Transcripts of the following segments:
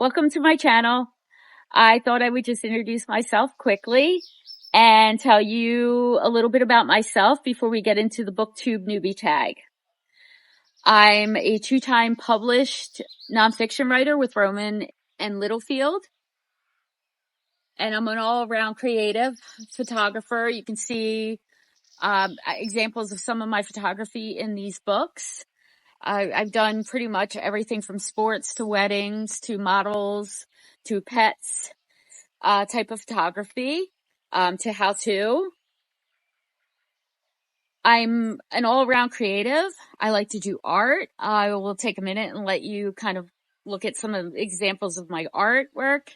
welcome to my channel. I thought I would just introduce myself quickly and tell you a little bit about myself before we get into the Booktube Newbie Tag. I'm a two-time published nonfiction writer with Rowman and Littlefield, and I'm an all-around creative photographer. You can see examples of some of my photography in these books. I've done pretty much everything from sports to weddings to models to pets type of photography to how-to. I'm an all-around creative. I like to do art. I will take a minute and let you kind of look at some of the examples of my artwork.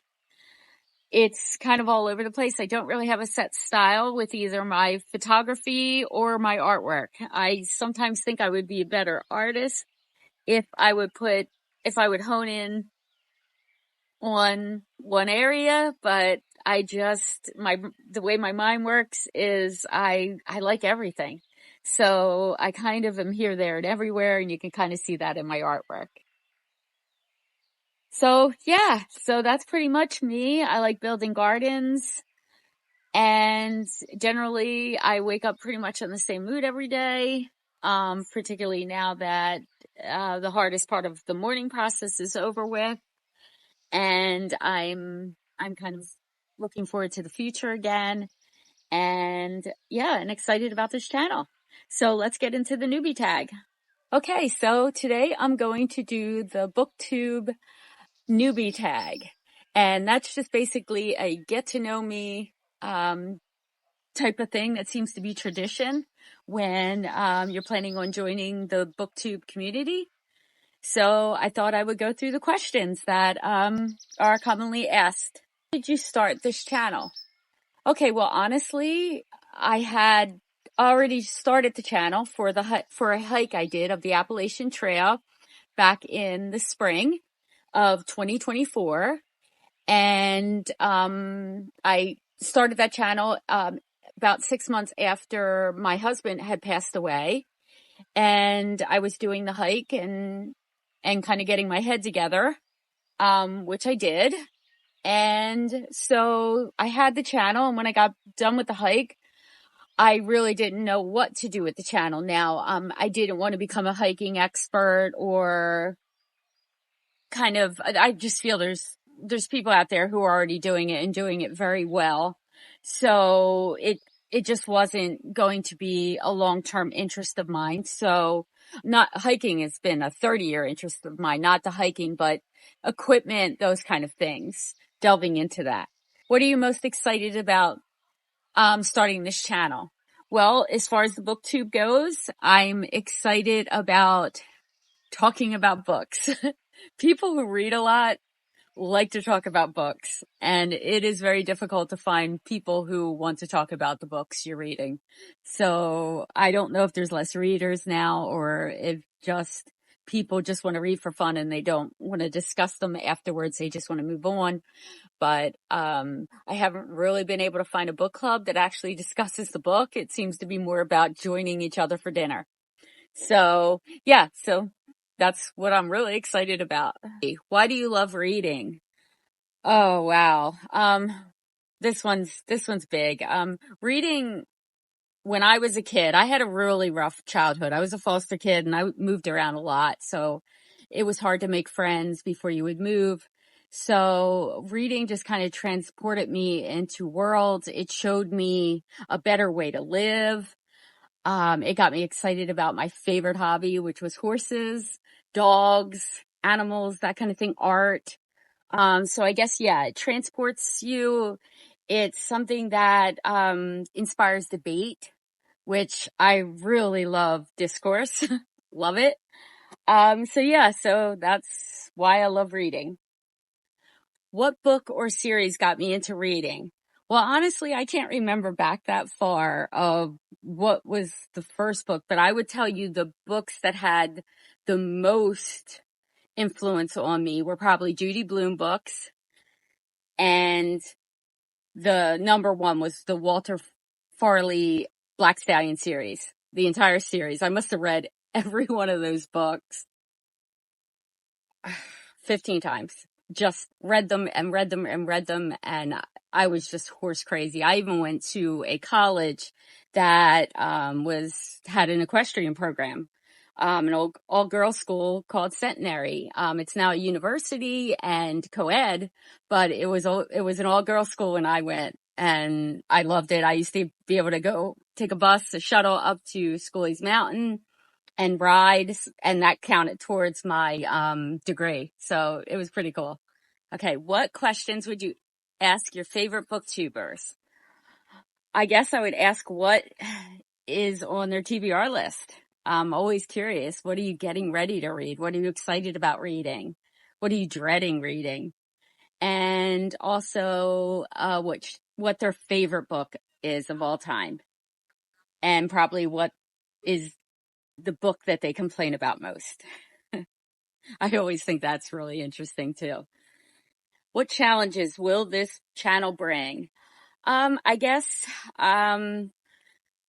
It's kind of all over the place. I don't really have a set style with either my photography or my artwork. I sometimes think I would be a better artist if I would hone in on one area, but the way my mind works is I like everything. So I kind of am here, there, and everywhere, and you can kind of see that in my artwork. So yeah, so that's pretty much me. I like building gardens, and generally I wake up pretty much in the same mood every day, particularly now that the hardest part of the morning process is over with, and I'm kind of looking forward to the future again, and yeah, and excited about this channel. So let's get into the newbie tag. Okay, so today I'm going to do the Booktube Newbie Tag, and that's just basically a get to know me type of thing that seems to be tradition when you're planning on joining the Booktube community. So I thought I would go through the questions that are commonly asked. How did you start this channel? Okay, well, honestly, I had already started the channel for a hike I did of the Appalachian Trail back in the spring of 2024, and I started that channel about 6 months after my husband had passed away, and I was doing the hike and kind of getting my head together, which I did. And so I had the channel, and when I got done with the hike, I really didn't know what to do with the channel. Now, I didn't want to become a hiking expert, or I just feel there's people out there who are already doing it and doing it very well. So it just wasn't going to be a long-term interest of mine. So not hiking has been a 30-year interest of mine, not the hiking, but equipment, those kind of things, delving into that. What are you most excited about starting this channel? Well, as far as the booktube goes, I'm excited about talking about books. People who read a lot like to talk about books, and it is very difficult to find people who want to talk about the books you're reading. So I don't know if there's less readers now, or if just people just want to read for fun and they don't want to discuss them afterwards. They just want to move on. But I haven't really been able to find a book club that actually discusses the book. It seems to be more about joining each other for dinner. So yeah, so that's what I'm really excited about. Why do you love reading? Oh, wow. This one's big. Reading, when I was a kid, I had a really rough childhood. I was a foster kid and I moved around a lot. So it was hard to make friends before you would move. So reading just kind of transported me into worlds. It showed me a better way to live. It got me excited about my favorite hobby, which was horses, dogs, animals, that kind of thing, art. So I guess, yeah, it transports you. It's something that inspires debate, which I really love discourse. Love it. So yeah, so that's why I love reading. What book or series got me into reading? Well, honestly, I can't remember back that far of what was the first book, but I would tell you the books that had the most influence on me were probably Judy Blume books, and the number one was the Walter Farley Black Stallion series, the entire series. I must have read every one of those books 15 times. just read them and read them and read them. And I was just horse crazy. I even went to a college that, had an equestrian program, an all girls school called Centenary. It's now a university and co-ed, but it was an all girls school when I went, and I loved it. I used to be able to go take a bus, a shuttle up to Schooley's Mountain and ride, and that counted towards my degree. So it was pretty cool. Okay, what questions would you ask your favorite booktubers? I guess I would ask what is on their TBR list. I'm always curious. What are you getting ready to read? What are you excited about reading? What are you dreading reading? And also, what their favorite book is of all time. And probably what is the book that they complain about most. I always think that's really interesting too. What challenges will this channel bring? I guess, probably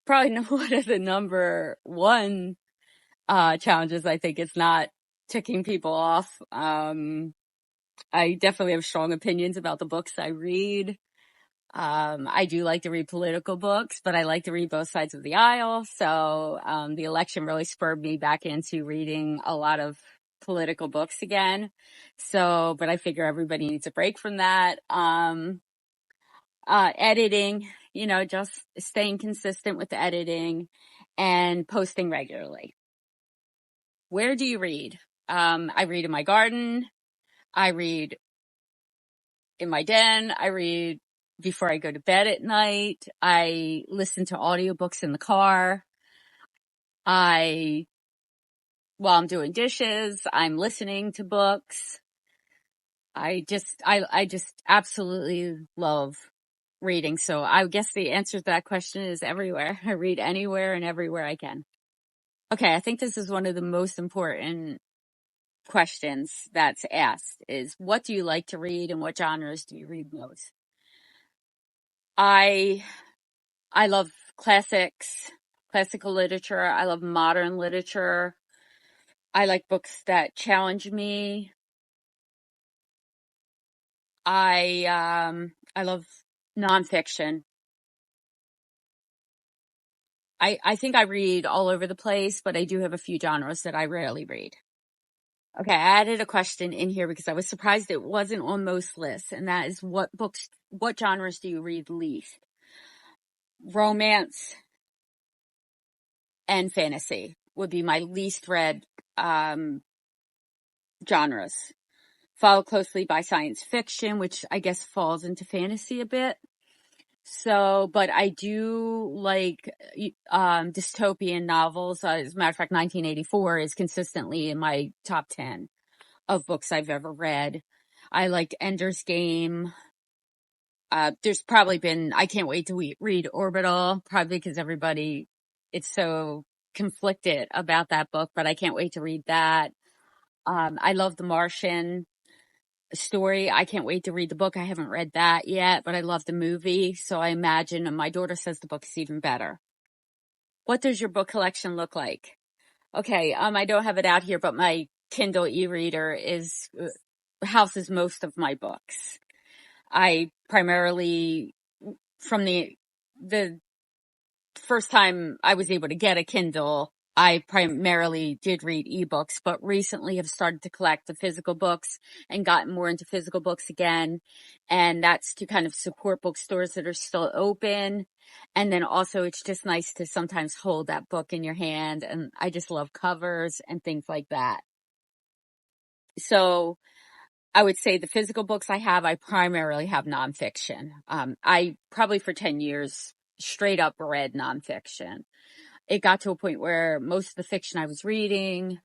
one of the number one, challenges, I think, is not ticking people off. I definitely have strong opinions about the books I read. I do like to read political books, but I like to read both sides of the aisle. So, the election really spurred me back into reading a lot of political books again. So, but I figure everybody needs a break from that. Editing, just staying consistent with the editing and posting regularly. Where do you read? I read in my garden. I read in my den. I read before I go to bed at night. I listen to audiobooks in the car. While I'm doing dishes, I'm listening to books. I just absolutely love reading. So I guess the answer to that question is everywhere. I read anywhere and everywhere I can. Okay, I think this is one of the most important questions that's asked is, what do you like to read and what genres do you read most? I love classical literature. I love modern literature. I like books that challenge me. I love nonfiction. I think I read all over the place, but I do have a few genres that I rarely read. Okay, I added a question in here because I was surprised it wasn't on most lists, and that is, what genres do you read least? Romance and fantasy would be my least read genres. Followed closely by science fiction, which I guess falls into fantasy a bit. So, but I do like dystopian novels. As a matter of fact, 1984 is consistently in my top 10 of books I've ever read. I liked Ender's Game. There's probably been, I can't wait to read Orbital, probably because it's so conflicted about that book, but I can't wait to read that. I love The Martian story. I can't wait to read the book. I haven't read that yet, but I love the movie. So I imagine, and my daughter says the book is even better. What does your book collection look like? Okay. I don't have it out here, but my Kindle e-reader houses most of my books. I primarily, from the first time I was able to get a Kindle, I primarily did read ebooks, but recently have started to collect the physical books and gotten more into physical books again. And that's to kind of support bookstores that are still open. And then also it's just nice to sometimes hold that book in your hand. And I just love covers and things like that. So I would say the physical books I primarily have nonfiction. I probably for 10 years straight up read nonfiction. It got to a point where most of the fiction I was reading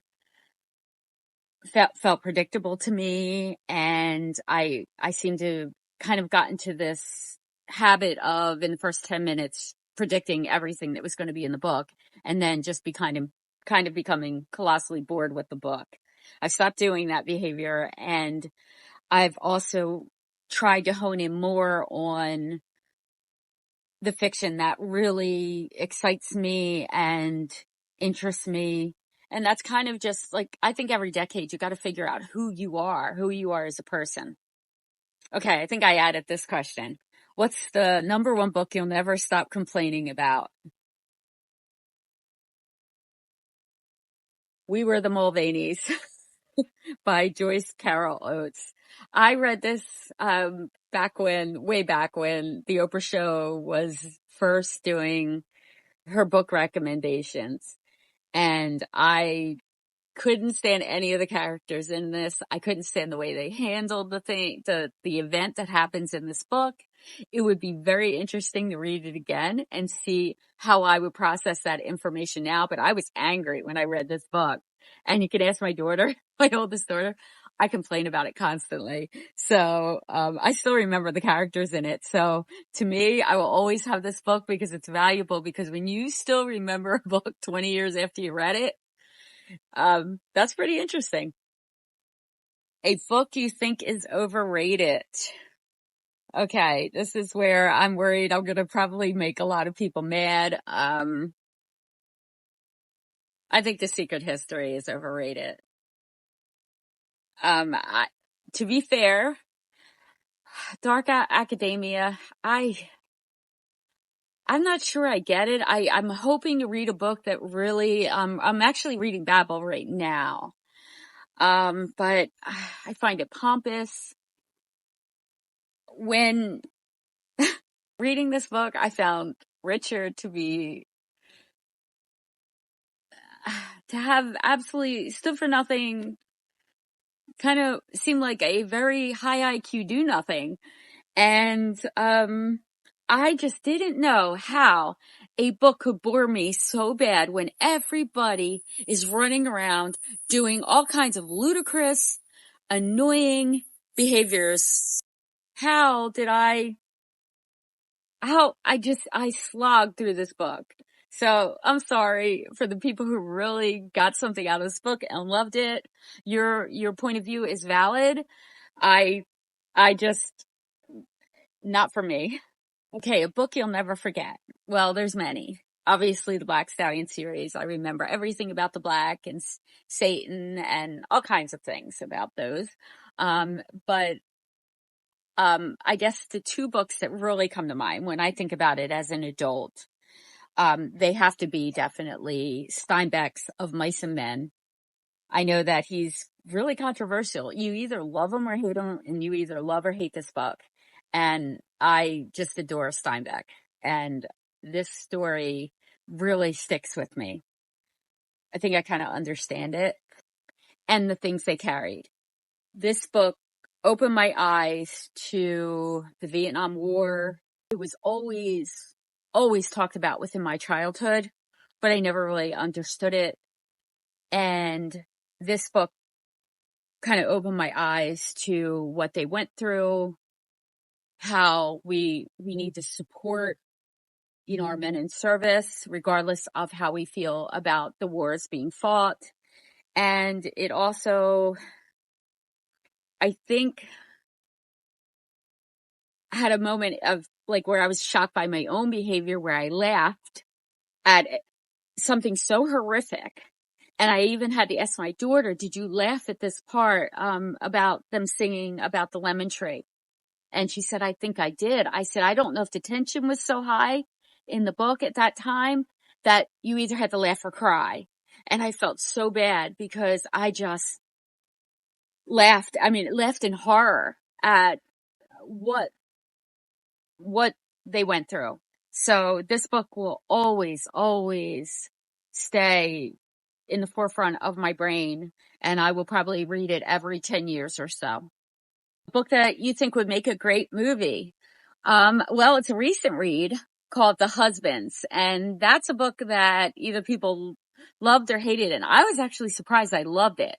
felt predictable to me. And I seemed to kind of got into this habit of, in the first 10 minutes, predicting everything that was going to be in the book, and then just kind of becoming colossally bored with the book. I've stopped doing that behavior, and I've also tried to hone in more on the fiction that really excites me and interests me And that's kind of just like, I think every decade you got to figure out who you are as a person. Okay, I think I added this question. What's the number one book you'll never stop complaining about? We Were the Mulvaneys by Joyce Carol Oates. I read this way back when the Oprah show was first doing her book recommendations. And I couldn't stand any of the characters in this. I couldn't stand the way they handled the event that happens in this book. It would be very interesting to read it again and see how I would process that information now. But I was angry when I read this book. And you can ask my daughter, my oldest daughter. I complain about it constantly. So, I still remember the characters in it. So to me, I will always have this book because it's valuable, because when you still remember a book 20 years after you read it, that's pretty interesting. A book you think is overrated. Okay, this is where I'm worried I'm gonna probably make a lot of people mad. I think The Secret History is overrated. To be fair, Dark Academia, I'm not sure I get it. I'm hoping to read a book that really, I'm actually reading Babel right now. But I find it pompous. When reading this book, I found Richard to have absolutely stood for nothing, kind of seemed like a very high IQ do nothing. And, I just didn't know how a book could bore me so bad when everybody is running around doing all kinds of ludicrous, annoying behaviors. I slogged through this book. So I'm sorry for the people who really got something out of this book and loved it. Your point of view is valid. I just, not for me. Okay, a book you'll never forget. Well, there's many. Obviously, the Black Stallion series. I remember everything about the Black and Satan and all kinds of things about those. But I guess the two books that really come to mind when I think about it as an adult, they have to be definitely Steinbeck's Of Mice and Men. I know that he's really controversial. You either love him or hate him, and you either love or hate this book. And I just adore Steinbeck. And this story really sticks with me. I think I kind of understand it and the things they carried. This book opened my eyes to the Vietnam War. It was always talked about within my childhood, but I never really understood it. And this book kind of opened my eyes to what they went through, how we need to support, our men in service, regardless of how we feel about the wars being fought. And it also, I think, had a moment of like where I was shocked by my own behavior, where I laughed at something so horrific. And I even had to ask my daughter, did you laugh at this part, about them singing about the lemon tree? And she said, I think I did. I said, I don't know if the tension was so high in the book at that time that you either had to laugh or cry. And I felt so bad because I just laughed in horror at what they went through. So this book will always, always stay in the forefront of my brain, and I will probably read it every 10 years or so. A book that you think would make a great movie. Well, it's a recent read called The Husbands, and that's a book that either people loved or hated, and I was actually surprised I loved it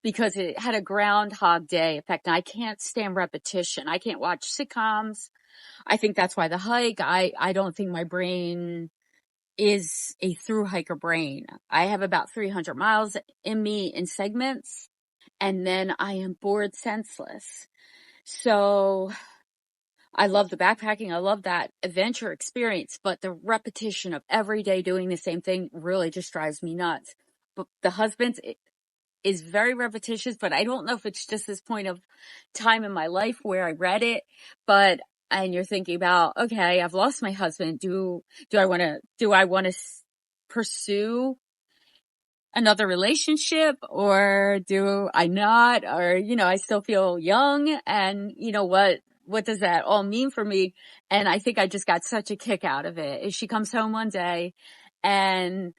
because it had a Groundhog Day effect. And I can't stand repetition. I can't watch sitcoms. I think that's why The Hike, I don't think my brain is a through hiker brain. I have about 300 miles in me in segments, and then I am bored senseless. So I love the backpacking. I love that adventure experience, but the repetition of every day doing the same thing really just drives me nuts. the husband is very repetitious, but I don't know if it's just this point of time in my life where I read it, and you're thinking about, okay, I've lost my husband. Do I want to pursue another relationship, or do I not? Or, I still feel young, and what does that all mean for me? And I think I just got such a kick out of it. She comes home one day and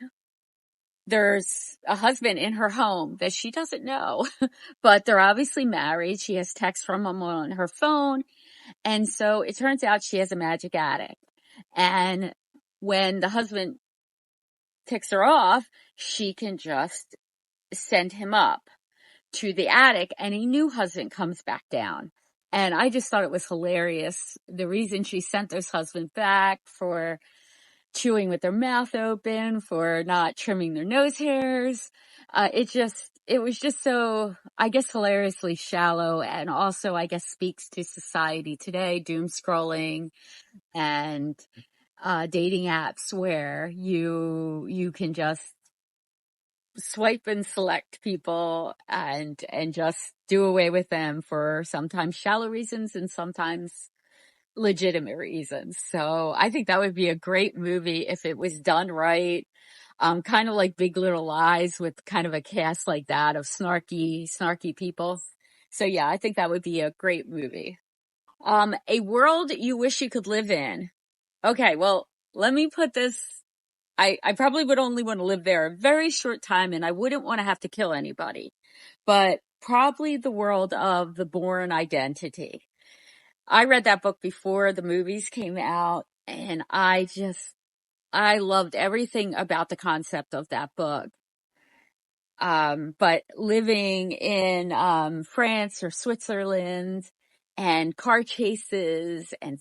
there's a husband in her home that she doesn't know, but they're obviously married. She has texts from him on her phone. And so it turns out she has a magic attic. And when the husband ticks her off, she can just send him up to the attic, and a new husband comes back down. And I just thought it was hilarious. The reason she sent this husband back for chewing with their mouth open, for not trimming their nose hairs. It was just so, I guess, hilariously shallow, and also, I guess, speaks to society today, doom scrolling and dating apps where you can just swipe and select people and just do away with them for sometimes shallow reasons and sometimes legitimate reasons. So I think that would be a great movie if it was done right. Kind of like Big Little Lies, with kind of a cast like that of snarky people. So yeah, I think that would be a great movie. A world you wish you could live in. Okay, well, let me put this. I probably would only want to live there a very short time, and I wouldn't want to have to kill anybody. But probably the world of The Bourne Identity. I read that book before the movies came out, and I loved everything about the concept of that book. But living in France or Switzerland, and car chases, and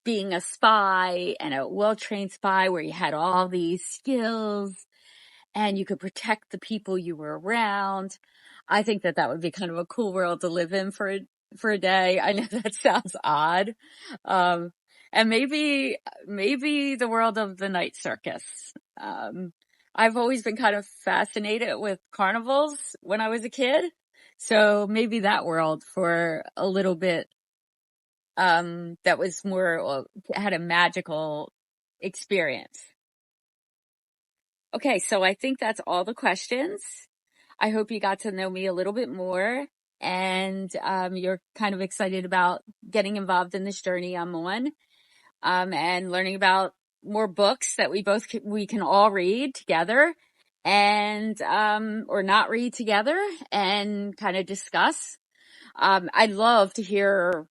being a spy, and a well-trained spy where you had all these skills and you could protect the people you were around. I think that would be kind of a cool world to live in for a day. I know that sounds odd. And maybe the world of the night circus. I've always been kind of fascinated with carnivals when I was a kid. So maybe that world for a little bit, that was more, had a magical experience. Okay, so I think that's all the questions. I hope you got to know me a little bit more, and you're kind of excited about getting involved in this journey I'm on, and learning about more books that we can all read together, and or not read together, and kind of discuss. I'd love to hear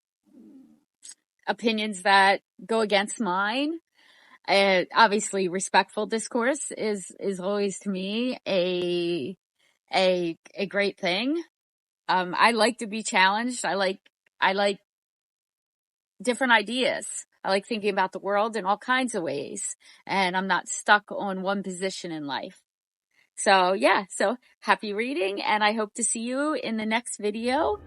opinions that go against mine. Obviously, respectful discourse is always, to me, a great thing. I like to be challenged. I like different ideas. I like thinking about the world in all kinds of ways, and I'm not stuck on one position in life. So yeah, so happy reading, and I hope to see you in the next video.